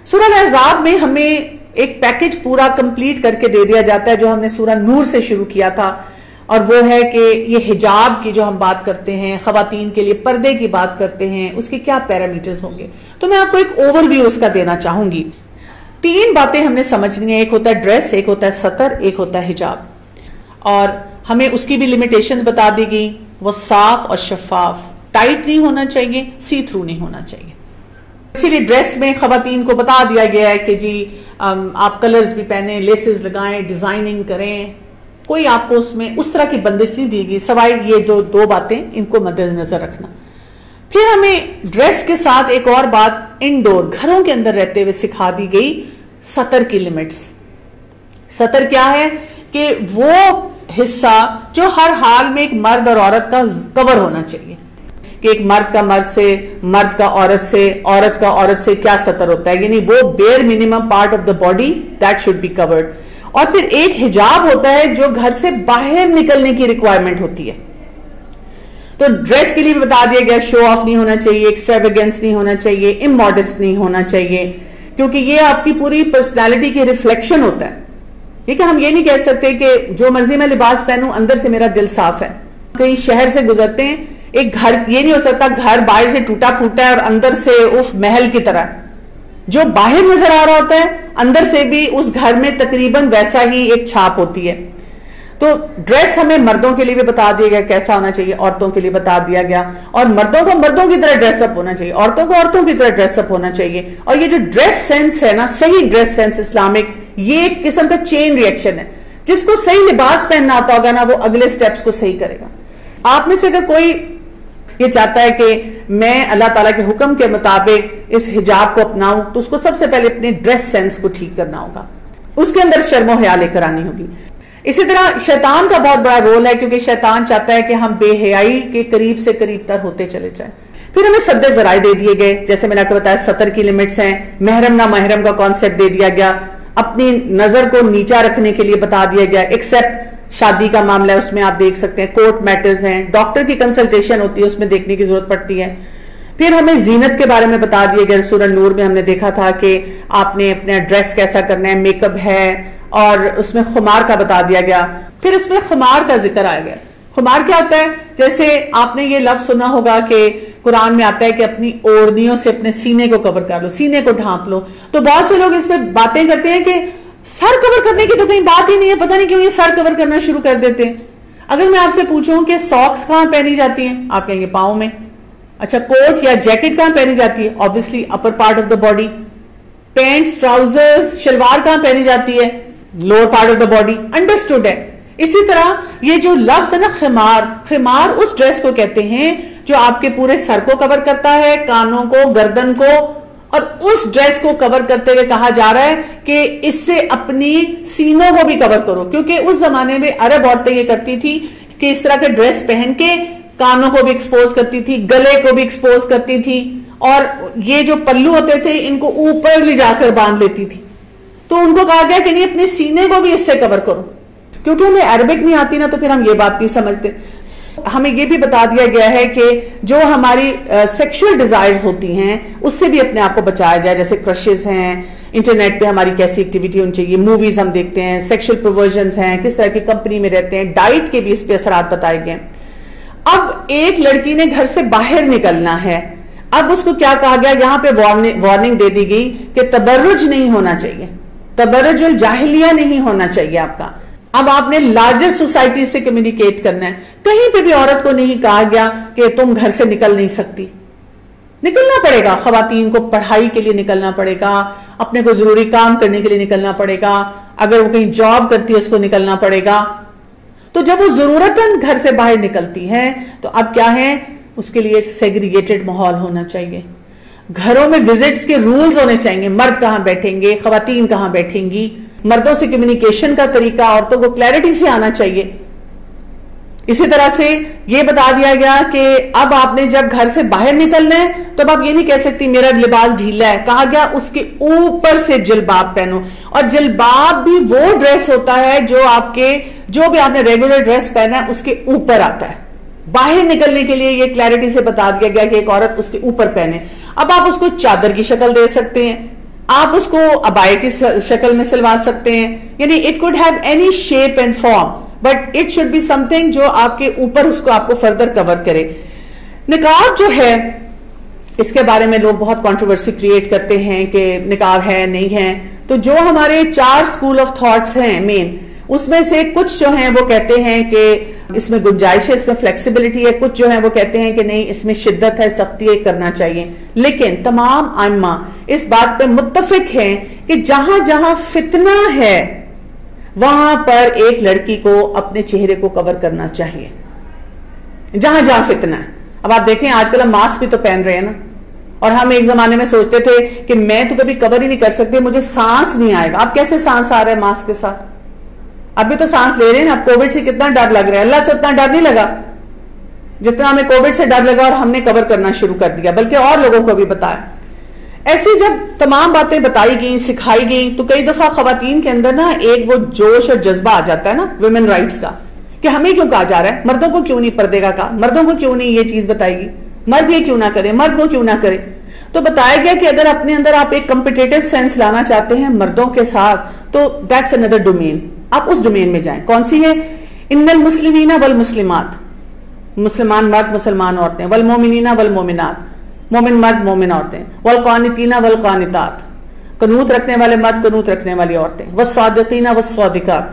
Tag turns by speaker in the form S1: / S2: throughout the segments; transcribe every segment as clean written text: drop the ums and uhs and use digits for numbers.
S1: سورہ احزاب میں ہمیں ایک پیکج پورا کمپلیٹ کر کے دے دیا جاتا ہے جو ہم نے سورہ نور سے شروع کیا تھا، اور وہ ہے کہ یہ حجاب کی جو ہم بات کرتے ہیں، خواتین کے لیے پردے کی بات کرتے ہیں، اس کے کیا پیرامیٹرز ہوں گے. تو میں آپ کو ایک اوور ویو اس کا دینا چاہوں گی. 3 باتیں ہم نے سمجھنی ہیں، ایک ہوتا ہے ڈریس، ایک ہوتا ہے سطر، ایک ہوتا ہے حجاب. اور ہمیں اس کی بھی لیمیٹیشن بتا دی گئی، وہ صاف اور شفاف، ٹائٹ نہیں ہونا چاہیے، سی تھرو نہیں ہونا چاہیے. اسی لیے ڈریس میں خواتین کو بتا دیا گیا ہے کہ جی آپ کلرز بھی پہنیں، لیسز لگائیں، ڈیزائننگ کریں، کوئی آپ کو اس میں اس طرح کی بندش نہیں دی گئی سوائے یہ جو 2 باتیں، ان کو مد نظر رکھنا. پھر ہمیں ڈریس کے ساتھ ایک اور بات انڈور گھروں کے اندر رہتے ہوئے سکھا دی گئی، سطر کی لیمٹس. سطر کیا ہے کہ وہ حصہ جو ہر حال میں ایک مرد اور عورت کا کور ہونا چاہیے، کہ ایک مرد کا مرد سے، مرد کا عورت سے، عورت کا عورت سے کیا سطر ہوتا ہے، یعنی وہ bare minimum part of the body that should be covered. اور پھر ایک حجاب ہوتا ہے جو گھر سے باہر نکلنے کی ریکوائرمنٹ ہوتی ہے. تو ڈریس کے لیے بھی بتا دیا گیا، شو آف نہیں ہونا چاہیے، ایکسٹراویگنس نہیں ہونا چاہیے، اموڈسٹ نہیں ہونا چاہیے، کیونکہ یہ آپ کی پوری پرسنالٹی کی ریفلیکشن ہوتا ہے. ٹھیک ہے، ہم یہ نہیں کہہ سکتے کہ جو مرضی میں لباس پہنوں اندر سے میرا دل صاف ہے. کئی شہر سے گزرتے ہیں، ایک گھر یہ نہیں ہو سکتا گھر باہر سے ٹوٹا پھوٹا ہے اور اندر سے اس محل کی طرح، جو باہر نظر آ رہا ہوتا ہے اندر سے بھی اس گھر میں تقریباً ویسا ہی ایک چھاپ ہوتی ہے. تو ڈریس ہمیں مردوں کے لیے بھی بتا دیا گیا کیسا ہونا چاہیے، عورتوں کے لیے بتا دیا گیا، اور مردوں کو مردوں کی طرح ڈریس اپ ہونا چاہیے، عورتوں کو عورتوں کی طرح ڈریس اپ ہونا چاہیے. اور یہ جو ڈریس سینس ہے نا، صحیح ڈریس سینس اسلامک، یہ ایک قسم کا چین ریئیکشن ہے. جس کو صحیح لباس پہننا آتا ہوگا نا، وہ اگلے سٹیپس کو صحیح کرے گا. آپ میں سے اگر کوئی یہ چاہتا ہے کہ میں اللہ تعالیٰ کے حکم کے مطابق اس حجاب کو اپناؤں، تو اس کو سب سے پہلے اپنے ڈریس سینس کو ٹھیک کرنا ہوگا، اس کے اندر شرم و حیا لے کر آنی ہوگی. اسی طرح شیطان کا بہت بڑا رول ہے، کیونکہ شیطان چاہتا ہے کہ ہم بے حیائی کے قریب سے قریب تر ہوتے چلے جائیں. پھر ہمیں سد ذرائع دے دیے گئے، جیسے میں نے آپ کو بتایا سطر کی لیمٹس ہیں، محرم نہ محرم کا کانسیپٹ دے دیا گیا، اپنی نظر کو نیچا رکھنے کے لیے بتا دیا گیا، ایکسپٹ شادی کا معاملہ ہے اس میں آپ دیکھ سکتے ہیں، کورٹ میٹرز ہیں، ڈاکٹر کی کنسلٹیشن ہوتی ہے اس میں دیکھنے کی ضرورت پڑتی ہے. پھر ہمیں زینت کے بارے میں بتا دیا گیا، سورہ نور میں ہم نے دیکھا تھا کہ آپ نے اپنا ڈریس کیسا کرنا ہے، میک اپ ہے، اور اس میں خمار کا بتا دیا گیا. پھر اس میں خمار کا ذکر آیا گیا. خمار کیا ہوتا ہے؟ جیسے آپ نے یہ لفظ سنا ہوگا کہ قرآن میں آتا ہے کہ اپنی اوڑھنیوں سے اپنے سینے کو کور کر لو، سینے کو ڈھانپ لو. تو بہت سے لوگ اس پہ باتیں کرتے ہیں کہ سر کور کرنے کی تو کہیں بات ہی نہیں ہے، پتہ نہیں کیوں یہ سر کور کرنا شروع کر دیتے ہیں. اگر میں آپ سے پوچھوں کہ ساکس کہاں پہنی جاتی ہیں، آپ کہیں گے پاؤں میں. اچھا، کوٹ یا جیکٹ کہاں پہنی جاتی ہے؟ Obviously upper part of the body. Pants, trousers, shalwar کہاں پہنی جاتی ہے؟ Lower part of the body. Understood ہے. اسی طرح یہ جو لفظ ہے نا خمار، خمار اس ڈریس کو کہتے ہیں جو آپ کے پورے سر کو کور کرتا ہے، کانوں کو، گردن کو، اور اس ڈریس کو کور کرتے ہوئے کہا جا رہا ہے کہ اس سے اپنی سینوں کو بھی کور کرو، کیونکہ اس زمانے میں عرب عورتیں یہ کرتی تھی کہ اس طرح کے ڈریس پہن کے کانوں کو بھی ایکسپوز کرتی تھی، گلے کو بھی ایکسپوز کرتی تھی، اور یہ جو پلو ہوتے تھے ان کو اوپر لے جا کر باندھ لیتی تھی. تو ان کو کہا گیا کہ نہیں، اپنے سینے کو بھی اس سے کور کرو. کیونکہ ہمیں عربک نہیں آتی نا، تو پھر ہم یہ بات نہیں سمجھتے. ہمیں یہ بھی بتا دیا گیا ہے کہ جو ہماری سیکشل ڈیزائرز ہوتی ہیں اس سے بھی اپنے آپ کو بچایا جائے، جیسے کرشز ہیں، انٹرنیٹ پہ ہماری کیسی ایکٹیویٹی ہونی چاہیے، موویز ہم دیکھتے ہیں، سیکشل پروورژنز ہیں، کس طرح کی کمپنی میں رہتے ہیں، ڈائٹ کے بھی اس پہ اثرات بتائے گئے. اب ایک لڑکی نے گھر سے باہر نکلنا ہے، اب اس کو کیا کہا گیا؟ یہاں پہ وارننگ دے دی گئی کہ تبرج نہیں ہونا چاہیے، تبرج الجاہلیہ نہیں ہونا چاہیے آپ کا. اب آپ نے لارجر سوسائٹی سے کمیونیکیٹ کرنا ہے. کہیں پہ بھی عورت کو نہیں کہا گیا کہ تم گھر سے نکل نہیں سکتی. نکلنا پڑے گا، خواتین کو پڑھائی کے لیے نکلنا پڑے گا، اپنے کو ضروری کام کرنے کے لیے نکلنا پڑے گا، اگر وہ کہیں جاب کرتی ہے اس کو نکلنا پڑے گا. تو جب وہ ضرورتاً گھر سے باہر نکلتی ہے تو اب کیا ہے؟ اس کے لیے سیگریگیٹڈ ماحول ہونا چاہیے. گھروں میں وزٹس کے رولز ہونے چاہیے، مرد کہاں بیٹھیں گے، خواتین کہاں بیٹھیں گی، مردوں سے کمیونیکیشن کا طریقہ عورتوں کو کلیئرٹی سے آنا چاہیے. اسی طرح سے یہ بتا دیا گیا کہ اب آپ نے جب گھر سے باہر نکلنا ہے تو اب آپ یہ نہیں کہہ سکتی میرا لباس ڈھیلا ہے. کہا گیا اس کے اوپر سے جلباب پہنو، اور جلباب بھی وہ ڈریس ہوتا ہے جو بھی آپ نے ریگولر ڈریس پہنا ہے اس کے اوپر آتا ہے. باہر نکلنے کے لیے یہ کلیئرٹی سے بتا دیا گیا کہ ایک عورت اس کے اوپر پہنے. اب آپ اس کو چادر کی شکل دے سکتے ہیں، آپ اس کو ابائے کی شکل میں سلوا سکتے ہیں، یعنی it could have any shape and form, but it should be something جو آپ کے اوپر اس کو آپ کو فردر کور کرے۔ نقاب جو ہے اس کے بارے میں لوگ بہت کنٹروورسی کریٹ کرتے ہیں کہ نقاب ہے نہیں ہے، تو جو ہمارے 4 اسکول آف تھاٹس ہیں مین، اس میں سے کچھ جو ہیں وہ کہتے ہیں کہ اس میں گنجائش ہے، اس میں فلیکسیبلٹی ہے، کچھ جو ہیں وہ کہتے ہیں کہ نہیں اس میں شدت ہے، سختی ہے، کرنا چاہیے۔ لیکن تمام ائمہ اس بات پہ متفق ہیں کہ جہاں جہاں فتنہ ہے وہاں پر ایک لڑکی کو اپنے چہرے کو کور کرنا چاہیے، جہاں جہاں فتنہ ہے۔ اب آپ دیکھیں آج کل ہم ماسک بھی تو پہن رہے ہیں نا، اور ہم ایک زمانے میں سوچتے تھے کہ میں تو کبھی کور ہی نہیں کر سکتی، مجھے سانس نہیں آئے گا۔ اب کیسے سانس آ رہا ہے ماسک کے ساتھ؟ ابھی تو سانس لے رہے ہیں نا۔ اب کووڈ سے کتنا ڈر لگ رہا ہے، اللہ سے اتنا ڈر نہیں لگا جتنا ہمیں کووڈ سے ڈر لگا اور ہم نے کور کرنا شروع کر دیا، بلکہ اور لوگوں کو بھی بتایا۔ ایسی جب تمام باتیں بتائی گئیں، سکھائی گئیں، تو کئی دفعہ خواتین کے اندر نا ایک وہ جوش اور جذبہ آ جاتا ہے نا ویمن رائٹس کا، کہ ہمیں کیوں کہا جا رہا ہے، مردوں کو کیوں نہیں پردے کا کہا، مردوں کو کیوں نہیں یہ چیز بتائی گی، مرد یہ کیوں نہ کرے، مرد وہ کیوں نہ کرے۔ تو بتایا گیا کہ اگر اپنے اندر آپ ایک کمپٹیٹو سینس لانا چاہتے ہیں مردوں کے ساتھ، تو دیٹس اندر ڈومین، آپ اس ڈومین میں جائیں۔ کون سی ہے؟ ان المسلمین والمسلمات، مسلمان مرد مسلمان عورتیں، والمومنین والمومنات، مومن مرد مومن عورتیں، والقانتین والقانتات، قنوت رکھنے والے مرد قنوت رکھنے والی عورتیں، والصادقین والصادقات،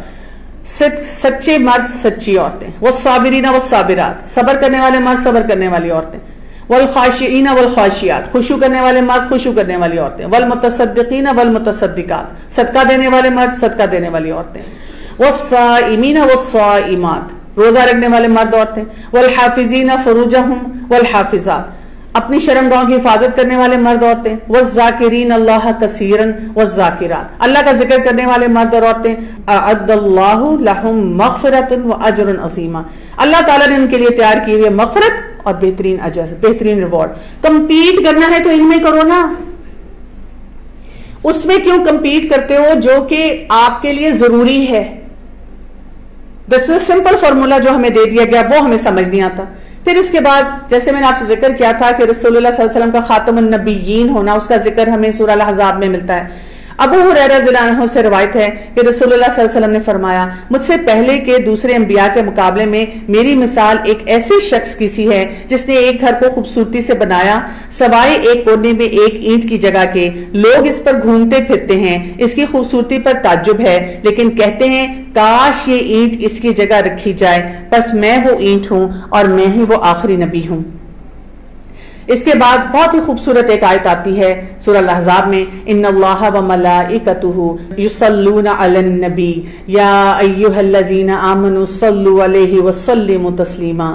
S1: سچے مرد سچی عورتیں، والصابرین والصابرات، صبر کرنے والے مرد صبر کرنے والی عورتیں، والخاشعین والخاشعات، خشوع کرنے والے مرد خشوع کرنے والی عورتیں، والمتصدقین والمتصدقات، صدقہ دینے والے مرد صدقہ دینے والی عورتیں، والصائمین والصائمات، روزہ رکھنے والے مرد عورتیں، والحافظین فروجہم والحافظات، اپنی شرمگاہوں کی حفاظت کرنے والے مرد عورتیں، والذاکرین اللہ کثیرا والذاکرات، اللہ کا ذکر کرنے والے مرد اور عورتیں، اعد اللہ لہم مغفرۃ واجر عظیم، اللہ تعالیٰ نے ان کے لیے تیار کی ہوئی مغفرت اور بہترین اجر، بہترین ریوارڈ۔ کمپیٹ کرنا ہے تو ان میں کرو نا، اس میں کیوں کمپیٹ کرتے ہو جو کہ آپ کے لیے ضروری ہے؟ دس از سمپل فارمولا جو ہمیں دے دیا گیا، وہ ہمیں سمجھ نہیں آتا۔ پھر اس کے بعد جیسے میں نے آپ سے ذکر کیا تھا کہ رسول اللہ صلی اللہ علیہ وسلم کا خاتم النبیین ہونا، اس کا ذکر ہمیں سورہ الاحزاب میں ملتا ہے۔ ابو ہریرہ رضی اللہ عنہ سے روایت ہے کہ رسول اللہ صلی اللہ علیہ وسلم نے فرمایا، مجھ سے پہلے کے دوسرے انبیاء کے مقابلے میں میری مثال ایک ایسے شخص کی سی ہے جس نے ایک گھر کو خوبصورتی سے بنایا، سوائے ایک کونے میں ایک اینٹ کی جگہ کے، لوگ اس پر گھومتے پھرتے ہیں، اس کی خوبصورتی پر تعجب ہے، لیکن کہتے ہیں کاش یہ اینٹ اس کی جگہ رکھی جائے، بس میں وہ اینٹ ہوں اور میں ہی وہ آخری نبی ہوں۔ اس کے بعد بہت ہی خوبصورت ایک آیت آتی ہے سورہ الاحزاب میں، ان اللہ وملائکتہ یصلون علی النبی یا ایھا الذین آمنوا صلوا علیہ وسلموا تسلیما،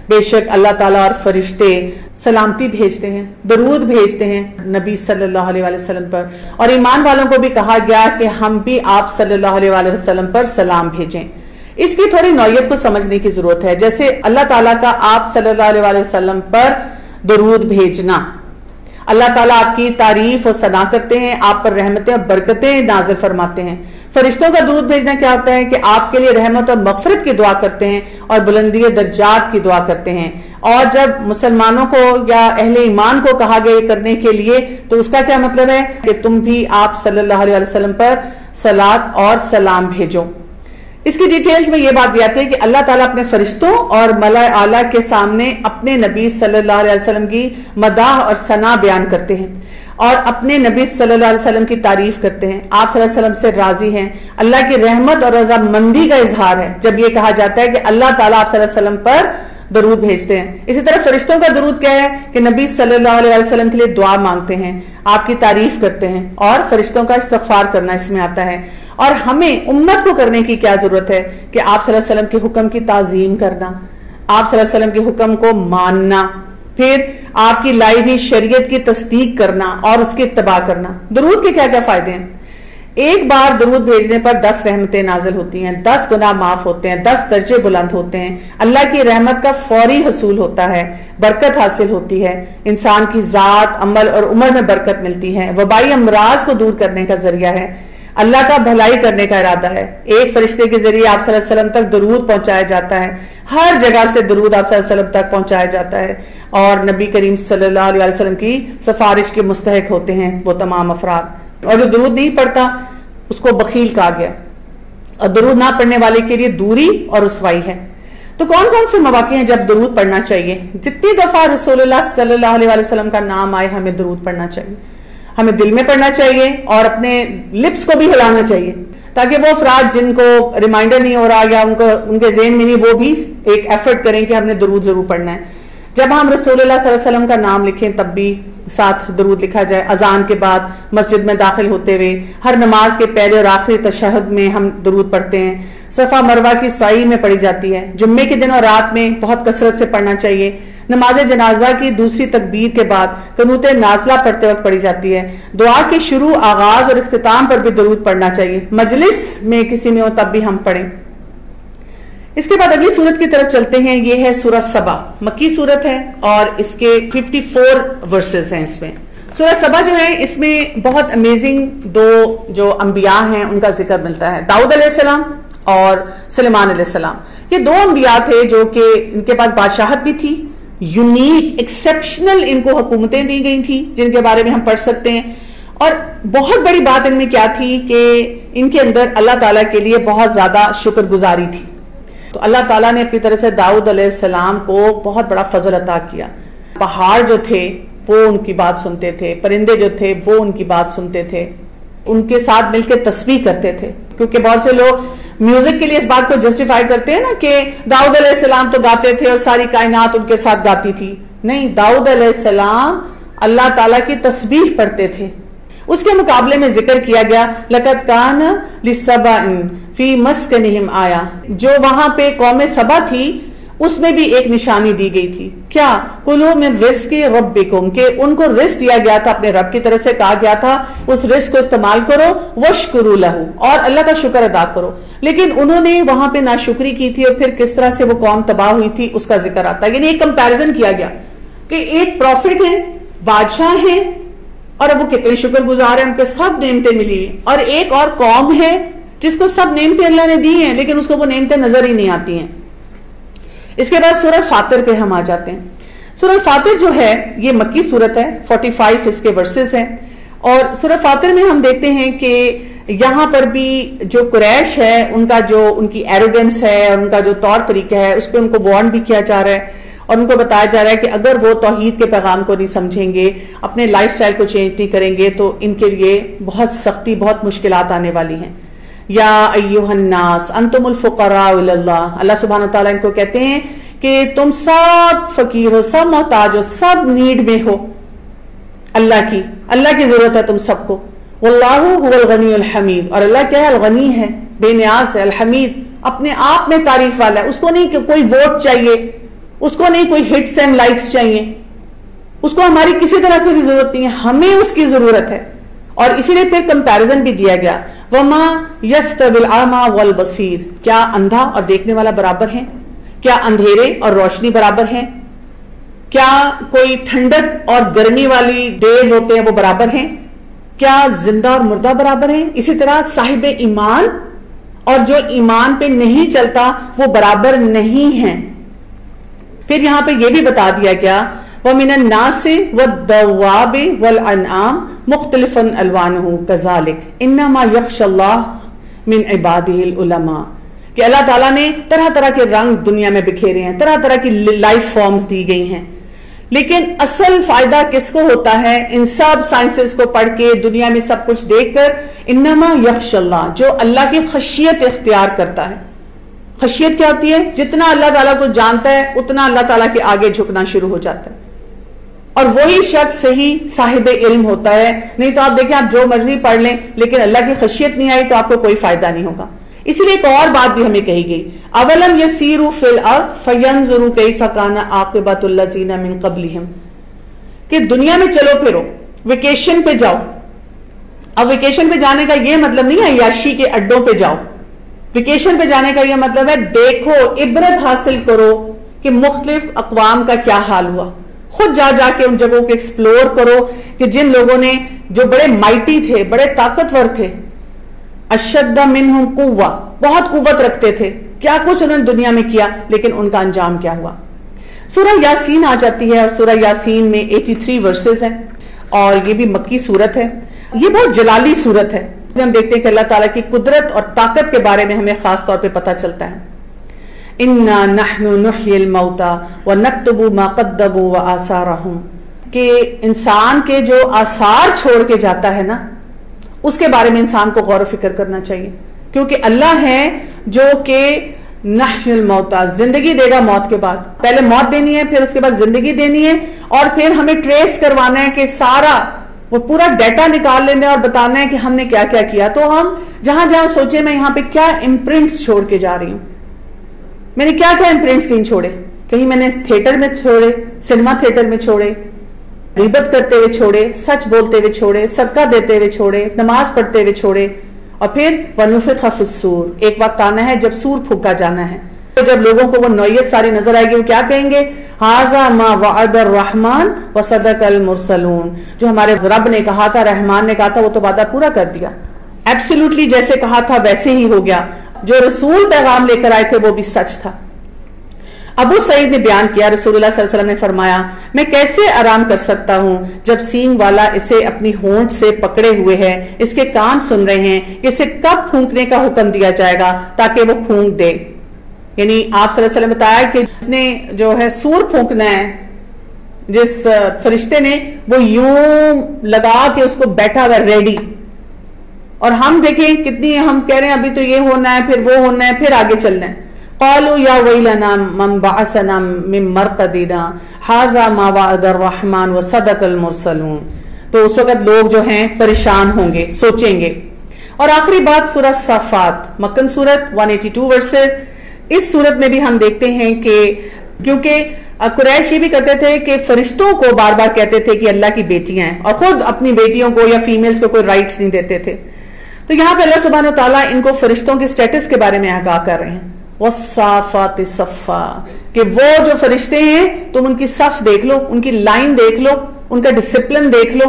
S1: بے شک اللہ تعالیٰ اور فرشتے سلامتی بھیجتے ہیں، درود بھیجتے ہیں نبی صلی اللہ علیہ وآلہ وسلم پر، اور ایمان والوں کو بھی کہا گیا کہ ہم بھی آپ صلی اللہ علیہ وآلہ وسلم پر سلام بھیجیں۔ اس کی تھوڑی نوعیت کو سمجھنے کی ضرورت ہے، جیسے اللہ تعالیٰ کا آپ صلی اللہ علیہ وآلہ وسلم پر درود بھیجنا، اللہ تعالیٰ آپ کی تعریف اور ثنا کرتے ہیں، آپ پر رحمتیں اور برکتیں نازل فرماتے ہیں۔ فرشتوں کا درود بھیجنا کیا ہوتا ہے کہ آپ کے لیے رحمت اور مغفرت کی دعا کرتے ہیں اور بلندی درجات کی دعا کرتے ہیں۔ اور جب مسلمانوں کو یا اہل ایمان کو کہا گیا کرنے کے لیے، تو اس کا کیا مطلب ہے کہ تم بھی آپ صلی اللہ علیہ وسلم پر صلات اور سلام بھیجو۔ اس کی ڈیٹیلز میں یہ بات بھی آتی ہے کہ اللہ تعالیٰ اپنے فرشتوں اور ملائکہ اعلیٰ کے سامنے اپنے نبی صلی اللہ علیہ وسلم کی مداح اور ثنا بیان کرتے ہیں اور اپنے نبی صلی اللہ علیہ وسلم کی تعریف کرتے ہیں، آپ صلی اللہ علیہ وسلم سے راضی ہیں، اللہ کی رحمت اور رضامندی کا اظہار ہے جب یہ کہا جاتا ہے کہ اللہ تعالیٰ آپ صلی اللہ علیہ وسلم پر درود بھیجتے ہیں۔ اسی طرح فرشتوں کا درود کیا ہے کہ نبی صلی اللہ علیہ وسلم کے لیے دعا مانگتے ہیں، آپ کی تعریف کرتے ہیں، اور فرشتوں کا استغفار کرنا اس میں آتا ہے۔ اور ہمیں امت کو کرنے کی کیا ضرورت ہے کہ آپ صلی اللہ علیہ وسلم کے حکم کی تعظیم کرنا، آپ صلی اللہ علیہ وسلم کے حکم کو ماننا، پھر آپ کی لائی ہوئی شریعت کی تصدیق کرنا اور اس کی اتباع کرنا۔ درود کے کیا کیا فائدے ہیں؟ ایک بار درود بھیجنے پر 10 رحمتیں نازل ہوتی ہیں، 10 گناہ معاف ہوتے ہیں، 10 درجے بلند ہوتے ہیں، اللہ کی رحمت کا فوری حصول ہوتا ہے، برکت حاصل ہوتی ہے، انسان کی ذات، عمل اور عمر میں برکت ملتی ہے، وبائی امراض کو دور کرنے کا ذریعہ ہے، اللہ کا بھلائی کرنے کا ارادہ ہے۔ ایک فرشتے کے ذریعے آپ صلی اللہ علیہ وسلم تک درود پہنچایا جاتا ہے، ہر جگہ سے درود آپ صلی اللہ علیہ وسلم تک پہنچایا جاتا ہے، اور نبی کریم صلی اللہ علیہ وسلم کی سفارش کے مستحق ہوتے ہیں وہ تمام افراد۔ اور جو درود نہیں پڑھتا اس کو بخیل کہا گیا، اور درود نہ پڑھنے والے کے لیے دوری اور رسوائی ہے۔ تو کون کون سے مواقع ہیں جب درود پڑھنا چاہیے؟ جتنی دفعہ رسول اللہ صلی اللہ علیہ وسلم کا نام آئے ہمیں درود پڑھنا چاہیے، ہمیں دل میں پڑھنا چاہیے اور اپنے لپس کو بھی ہلانا چاہیے، تاکہ وہ افراد جن کو ریمائنڈر نہیں ہو رہا یا ان کے ذہن میں نہیں، وہ بھی ایک ایفرٹ کریں کہ ہم نے درود ضرور پڑھنا ہے۔ جب ہم رسول اللہ صلی اللہ علیہ وسلم کا نام لکھیں تب بھی ساتھ درود لکھا جائے، اذان کے بعد، مسجد میں داخل ہوتے ہوئے، ہر نماز کے پہلے اور آخری تشہد میں ہم درود پڑھتے ہیں، صفا مروہ کی سعی میں پڑھی جاتی ہے، جمعے کے دن اور رات میں بہت کثرت سے پڑھنا چاہیے، نماز جنازہ کی دوسری تکبیر کے بعد قنوت نازلہ پڑھتے وقت پڑھی جاتی ہے، دعا کے شروع، آغاز اور اختتام پر بھی درود پڑھنا چاہیے، مجلس میں کسی میں ہو تب بھی ہم پڑھیں۔ اس کے بعد اگلی سورت کی طرف چلتے ہیں، یہ ہے سورہ سبا، مکی سورت ہے اور اس کے 54 ورسز ہیں۔ اس میں سورہ سبا جو ہے، اس میں بہت امیزنگ دو جو انبیاء ہیں ان کا ذکر ملتا ہے، داؤد علیہ السلام اور سلیمان علیہ السلام۔ یہ دو انبیاء تھے جو کہ ان کے پاس بادشاہت بھی تھی، یونیک ایکسیپشنل ان کو حکومتیں دی گئی تھی جن کے بارے میں ہم پڑھ سکتے ہیں، اور بہت بڑی بات ان میں کیا تھی کہ ان کے اندر اللہ تعالیٰ کے لیے بہت زیادہ شکر گزاری تھی۔ تو اللہ تعالیٰ نے اپنی طرف سے داؤد علیہ السلام کو بہت بڑا فضل عطا کیا، پہاڑ جو تھے وہ ان کی بات سنتے تھے، پرندے جو تھے وہ ان کی بات سنتے تھے، ان کے ساتھ مل کے تسبیح کرتے تھے، کیونکہ بہت سے لوگ میوزک کے لیے اس بات کو جسٹیفائی کرتے ہیں نا کہ داؤد علیہ السلام تو گاتے تھے اور ساری کائنات ان کے ساتھ گاتی تھی، نہیں، داؤد علیہ السلام اللہ تعالیٰ کی تسبیح پڑھتے تھے۔ اس کے مقابلے میں ذکر کیا گیا لقد کان لسبا فی مسکنہم آیا، جو وہاں پہ قوم سبا تھی اس میں بھی ایک نشانی دی گئی تھی، کیا؟ کلوا من رزق ربکم، کہ ان کو رزق دیا گیا تھا، اپنے رب کی طرف سے کہا گیا تھا اس رزق کو استعمال کرو، واشکروا لہ، اور اللہ کا شکر ادا کرو، لیکن انہوں نے وہاں پہ ناشکری کی تھی، اور پھر کس طرح سے وہ قوم تباہ ہوئی تھی اس کا ذکر آتا ہے۔ یعنی ایک کمپیرزن کیا گیا کہ ایک پروفٹ ہیں، بادشاہ ہیں، اور وہ کتنے شکر گزار ہیں، ان کے سب نعمتیں ملی ہوئی، اور ایک اور قوم ہے جس کو سب نعمتیں اللہ نے دی ہیں لیکن اس کو وہ نعمتیں نظر ہی نہیں آتی ہیں۔ اس کے بعد سورہ فاطر پہ ہم آ جاتے ہیں۔ سورہ فاطر جو ہے یہ مکی سورت ہے، 45 اس کے ورسز ہیں، اور سورہ فاطر میں ہم دیکھتے ہیں کہ یہاں پر بھی جو قریش ہے ان کا جو ان کی ایروگنس ہے اور ان کا جو طور طریقہ ہے اس پہ ان کو وارن بھی کیا جا رہا ہے، اور ان کو بتایا جا رہا ہے کہ اگر وہ توحید کے پیغام کو نہیں سمجھیں گے، اپنے لائف سٹائل کو چینج نہیں کریں گے تو ان کے لیے بہت سختی، بہت مشکلات آنے والی ہیں۔ یا ایھا الناس انتم الفقراء الی اللہ، اللہ سبحانہ وتعالیٰ ان کو کہتے ہیں کہ تم سب فقیر ہو، سب محتاج ہو، سب نیڈ میں ہو، اللہ کی ضرورت ہے تم سب کو۔ واللہ هو الغنی الحمید، اور اللہ کیا ہے؟ الغنی ہے، بے نیاز ہے، الحمید اپنے آپ میں تعریف والا ہے، اس کو نہیں کہ کوئی ووٹ چاہیے، اس کو نہیں کوئی ہٹس اینڈ لائکس چاہیے، اس کو ہماری کسی طرح سے بھی ضرورت نہیں ہے، ہمیں اس کی ضرورت ہے۔ اور اسی لیے پھر کمپیرزن بھی دیا گیا، وما یستوی الاعمی والبصیر، کیا اندھا اور دیکھنے والا برابر ہیں؟ کیا اندھیرے اور روشنی برابر ہیں؟ کیا کوئی ٹھنڈک اور گرمی والی ڈیز ہوتے ہیں وہ برابر ہیں؟ کیا زندہ اور مردہ برابر ہیں؟ اسی طرح صاحب ایمان اور جو ایمان پہ نہیں چلتا وہ برابر نہیں ہیں۔ پھر یہاں پہ یہ بھی بتا دیا گیا وَمِنَ النَّاسِ وَالدَّوَّابِ وَالْأَنْعَامِ مُخْتَلِفًا أَلْوَانُهُ كَذَلِكَ إِنَّمَا يَخْشَى اللَّهَ مِنْ عِبَادِهِ الْعُلَمَاء، کہ اللہ تعالیٰ نے طرح طرح کے رنگ دنیا میں بکھیرے ہیں، طرح طرح کی لائف فارمز دی گئی ہیں، لیکن اصل فائدہ کس کو ہوتا ہے؟ ان سب سائنسز کو پڑھ کے دنیا میں سب کچھ دیکھ کر، انما یخشى اللہ، جو اللہ کی خشیت اختیار کرتا ہے۔ خشیت کیا ہوتی ہے؟ جتنا اللہ تعالیٰ کو جانتا ہے اتنا اللہ تعالیٰ کے آگے جھکنا شروع ہو جاتا ہے، اور وہی شخص صحیح صاحب علم ہوتا ہے۔ نہیں تو آپ دیکھیں، آپ جو مرضی پڑھ لیں لیکن اللہ کی خشیت نہیں آئی تو آپ کو کوئی فائدہ نہیں ہوگا۔ اسی لیے ایک اور بات بھی ہمیں کہی گئی، اولم یسیروا فی الارض فینظروا کیف کان عاقبۃ الذین من قبلہم، کہ دنیا میں چلو پھرو، ویکیشن پہ جاؤ۔ اب ویکیشن پہ جانے کا یہ مطلب نہیں ہے عیاشی کے اڈوں پہ جاؤ، ویکیشن پہ جانے کا یہ مطلب ہے دیکھو، عبرت حاصل کرو کہ مختلف اقوام کا کیا حال ہوا، خود جا کے ان جگہوں کو ایکسپلور کرو کہ جن لوگوں نے جو بڑے مائٹی تھے، بڑے طاقتور تھے، اشد منہم قوہ، بہت قوت رکھتے تھے، کیا کچھ انہوں نے دنیا میں کیا، لیکن ان کا انجام کیا ہوا۔ سورہ یاسین آ جاتی ہے، اور سورہ یاسین میں 83 ورسز ہیں، اور یہ بھی مکی سورت ہے۔ یہ بہت جلالی صورت ہے. ہم دیکھتے ہیں کہ اللہ تعالیٰ کی قدرت اور طاقت کے بارے میں ہمیں خاص طور پہ پتہ چلتا ہے. اِنَّا نَحْنُ نُحْيِي الْمَوْتَى وَنَكْتُبُ مَا قَدَّمُوا وَآثَارَهُم، کہ انسان کے جو آثار چھوڑ کے جاتا ہے نا، اس کے بارے میں انسان کو غور و فکر کرنا چاہیے، کیونکہ اللہ ہے جو کہ نحی الموتى، زندگی دے گا موت کے بعد. پہلے موت دینی ہے، پھر اس کے بعد زندگی دینی ہے، اور پھر ہمیں ٹریس کروانا ہے کہ سارا وہ پورا ڈیٹا نکال لینا ہے اور بتانا ہے کہ ہم نے کیا کیا کیا. تو ہم جہاں جہاں سوچیں میں یہاں پہ کیا امپرنٹس چھوڑ کے جا رہی ہوں، میں نے کیا کیا امپرنٹس کہیں چھوڑے، کہیں میں نے تھیٹر میں چھوڑے، سنیما تھیٹر میں چھوڑے، غیبت کرتے ہوئے چھوڑے، سچ بولتے ہوئے چھوڑے، صدقہ دیتے ہوئے چھوڑے، نماز پڑھتے ہوئے چھوڑے. اور پھر وَنُفِخَ فِي الصُّورِ، ایک وقت آنا ہے جب سور پھونکا جانا ہے. جب لوگوں کو وہ نوعیت ساری نظر آئے گی، وہ کیا کہیں گے؟ ہَذَا مَا وَعَدَ الرَّحْمَنُ وَصَدَقَ الْمُرْسَلُونَ، جو ہمارے رب نے کہا تھا، رحمان نے کہا تھا، وہ تو وعدہ پورا کر دیا. ایبسولوٹلی جیسے کہا تھا ویسے ہی ہو گیا. جو رسول پیغام لے کر آئے تھے وہ بھی سچ تھا. ابو سعید نے بیان کیا، رسول اللہ صلی اللہ علیہ وسلم نے فرمایا، میں کیسے آرام کر سکتا ہوں جب سینگ والا اسے اپنی ہونٹ سے پکڑے ہوئے ہے، اس کے کان سن رہے ہیں کہ اسے کب پھونکنے کا حکم دیا جائے گا تاکہ وہ پھونک دے. یعنی آپ صلی اللہ علیہ وسلم نے بتایا کہ جس نے جو ہے سور پھونکنا ہے، جس فرشتے نے، وہ یوں لگا کے اس کو بیٹھا ہوا ریڈی. اور ہم دیکھیں کتنی ہم کہہ رہے ہیں ابھی تو یہ ہونا ہے، پھر وہ ہونا ہے، پھر آگے چلنا ہے. قالوا یا ویلنا من بعثنا من مرقدنا ھذا ما وعد الرحمن وصدق المرسلون. تو اس وقت لوگ جو ہیں پریشان ہوں گے، سوچیں گے. اور آخری بات سورہ صافات، مکن سورت 182 ورسز. اس سورت میں بھی ہم دیکھتے ہیں کہ کیونکہ قریش یہ بھی کرتے تھے کہ فرشتوں کو بار بار کہتے تھے کہ اللہ کی بیٹیاں ہیں، اور خود اپنی بیٹیوں کو یا فیمیلز کو کوئی رائٹس نہیں دیتے تھے. تو یہاں پہ اللہ سبحانہ وتعالیٰ ان کو فرشتوں کے سٹیٹس کے بارے میں آگاہ کر رہے ہیں. والصافات صفا، کہ وہ جو فرشتے ہیں تم ان کی صف دیکھ لو، ان کی لائن دیکھ لو، ان کا ڈسپلن دیکھ لو.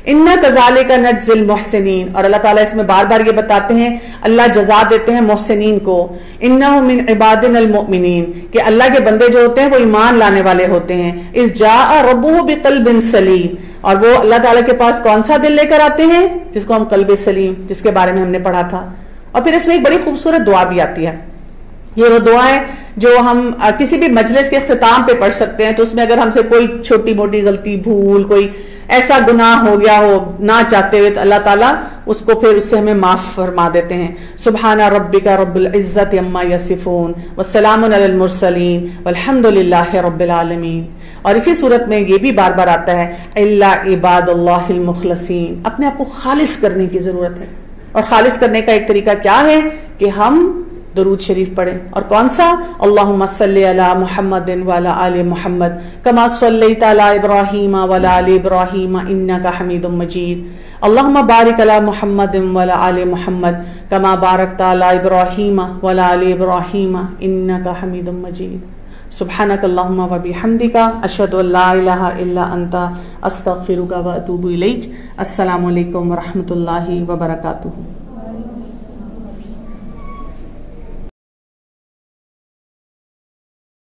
S1: اِنَّا كَذَلِكَ نَجْزِي الْمُحْسِنِينَ، اور اللہ تعالیٰ اس میں بار بار یہ بتاتے ہیں اللہ جزا دیتے ہیں محسنین کو. إِنَّهُ مِنْ عِبَادِنَا الْمُؤْمِنِينَ، کہ اللہ کے بندے جو ہوتے ہیں وہ ایمان لانے والے ہوتے ہیں. إِذْ جَاءَ رَبُّهُ بِقَلْبٍ سَلِيمٍ، اور وہ اللہ تعالیٰ کے پاس کون سا دل لے کر آتے ہیں؟ جس کو ہم قلب سلیم، جس کے بارے میں ہم نے پڑھا تھا. اور پھر اس میں ایک بڑی خوبصورت دعا بھی آتی ہے. یہ وہ دعا ہے جو ہم کسی بھی مجلس کے اختتام پہ پڑھ سکتے ہیں. تو اس میں اگر ہم سے کوئی چھوٹی موٹی غلطی، بھول، کوئی ایسا گناہ ہو گیا ہو نہ چاہتے ہوئے، تو اللہ تعالیٰ اس کو پھر اس سے ہمیں معاف فرما دیتے ہیں. سبحان ربک رب العزت عما یصفون والسلام علی المرسلین والحمد للہ رب العالمین. اور اسی صورت میں یہ بھی بار بار آتا ہے الا عباد اللہ المخلصین، اپنے آپ کو خالص کرنے کی ضرورت ہے. اور خالص کرنے کا ایک طریقہ کیا ہے کہ ہم درود شریف پڑھیں. اور کون سا؟ اللہم صلی علی محمد وعلی آل محمد کما صلیت علی ابراہیم وعلی آل ابراہیم انک حمید مجید. اللہم بارک علی محمد وعلی آل محمد کما بارکت علی ابراہیم وعلی آل ابراہیم انک حمید مجید. سبحانک اللہم و بحمدک اشہد ان لا الہ الا انت استغفرک و اتوب الیک. السلام علیکم ورحمۃ اللہ وبرکاتہ.